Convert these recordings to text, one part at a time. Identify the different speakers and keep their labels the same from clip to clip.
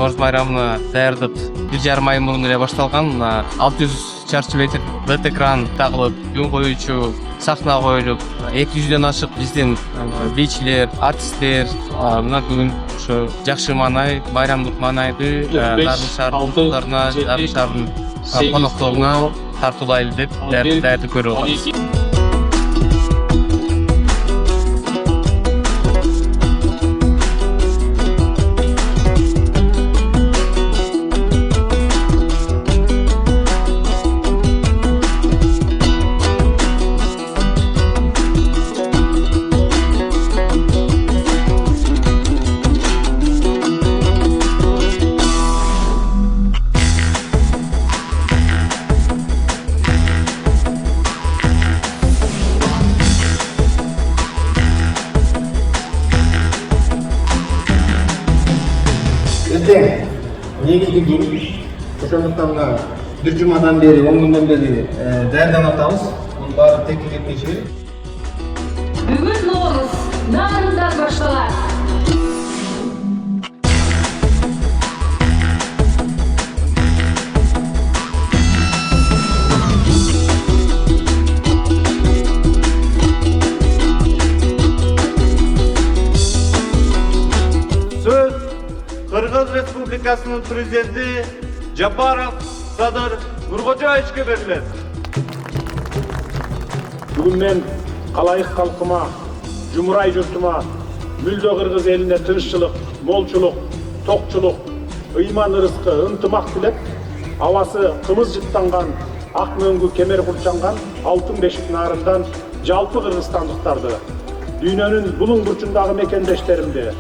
Speaker 1: Нооруз байрамына даярдык 1,5 ай мурун эле башталган. 600 чарчы метр LED экран тагылып, күн коюучу сахна коюлуп, 200дөн ашык биздин бийчилер, артисттер мына бүгүн ошо жакшы маанай, байрамдык маанайды Нарын шаарына, Нарын шаарынын конокторуна тартуулайлы деп даярдык көрүп атабыз.
Speaker 2: Негизги күн ошондуктан мына бир жумадан бери, 10 күндөн бери даярданып атабыз. Бул баары текке кетмеши.
Speaker 3: Бүгүн Нооруз нарындан башталат.
Speaker 4: Кыргыз Республикасынын президенти Жапаров Садыр Нуркожоевичке берилет.
Speaker 5: Бүгүн мен калайык калкыма, жумурай журтума, мүлдө кыргыз элине тынччылык, молчулук, токчулук, ыйман ырыскы, ынтымак тилеп, абасы кымыз жыттанган, ак мөңгү кемер курчанган алтын бешик нарындан жалпы кыргызстандыктарды, дүйнөнүн булуң бурчундагы мекендештеримди,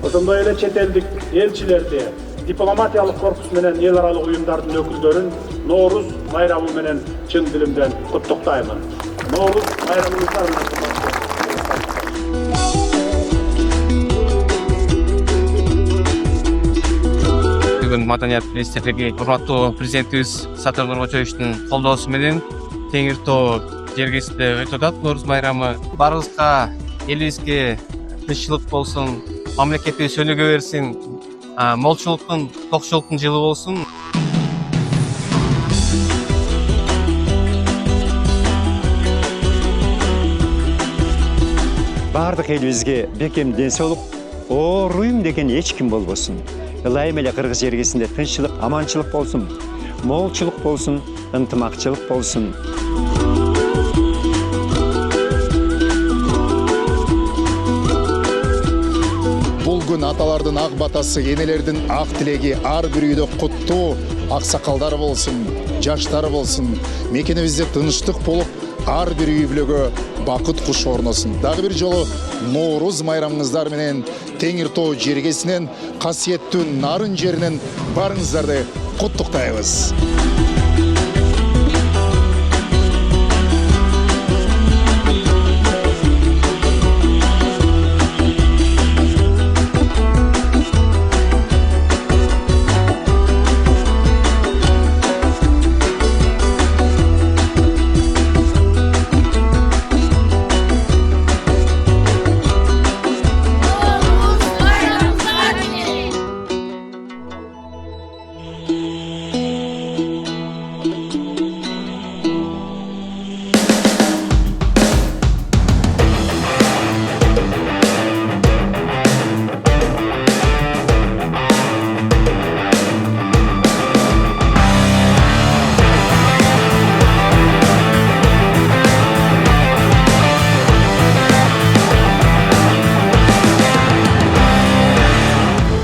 Speaker 5: ошондой эле чет элдик элчилерди, дипломатиялык корпус менен эл аралык уюмдардын өкүлдөрүн Нооруз байрамы менен чын дилимден куттуктаймын. Нооруз байрамыңыздар менен.
Speaker 1: Бүгүн Маданият министрлиги урматтуу президентибиз Садыр Нуркожоевичтин колдоосу менен Теңир Тоо жергесинде өтүп атат Нооруз байрамы. Баарыбызга, элибизге тынччылык болсун, мамлекетибиз өнүгө берсин, молчулуктун, токчулуктун жылы болсун.
Speaker 6: Бардык элибизге бекем ден соолук, ооруйм деген эч ким болбосун. Ылайым эле кыргыз жергесинде тынччылык, аманчылык болсун, молчулук болсун, ынтымакчылык болсун.
Speaker 7: Бул күн аталардын ак батасы, энелердин ак тилеги, ар бир үйдө куттуу аксакалдар болсун, жаштар болсун. Мекенибизде тынчтык болуп, ар бир үй бүлөгө бакыт куш орносун. Дагы бир жолу Нооруз майрамыңыздар менен Теңир Тоо жергесинен, касиеттүү Нарын жеринен барыңыздарды куттуктайбыз.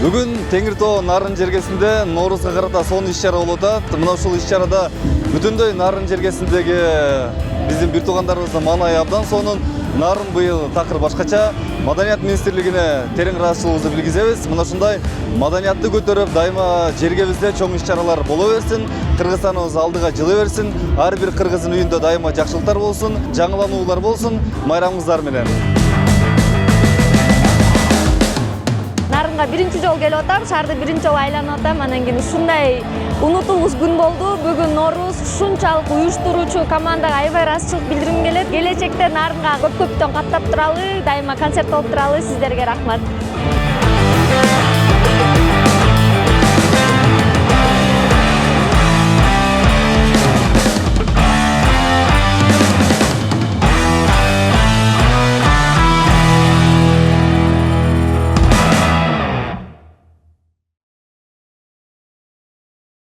Speaker 8: Бүгін Теңир Тоо Нарын жергесинде Ноорузга карата сонун иш-чара болуп атат. Мына ушул иш-чарада бүтүндөй Нарын жергесиндеги биздин бир туугандарыбыздын маанайы абдан сонун. Нарын быйыл такыр башкача. Маданият министрлигине терең ыраазычылыгыбызды билгизебиз. Мына ушундай маданиятты көтөрүп, дайыма жергебизде чоң иш-чаралар боло берсин. Кыргызстаныбыз алдыга жылы берсин. Ар бир кыргыздын үйүндө дайыма жакшылыктар болсун, жаңылануулар болсун. Майрамыңыздар менен.
Speaker 9: Нарынга биринчи жолу келип атам, шаарды биринчи жолу айланып атам. Анан кийин ушундай унутулгус күн болду. Бүгүн Нооруз, ушунчалык уюштуруучу командага аябай ыраазычылык билдиргим келет. Келечекте Нарынга көп-көптөн каттап туралы, дайыма концерт болуп туралы. Сиздерге рахмат.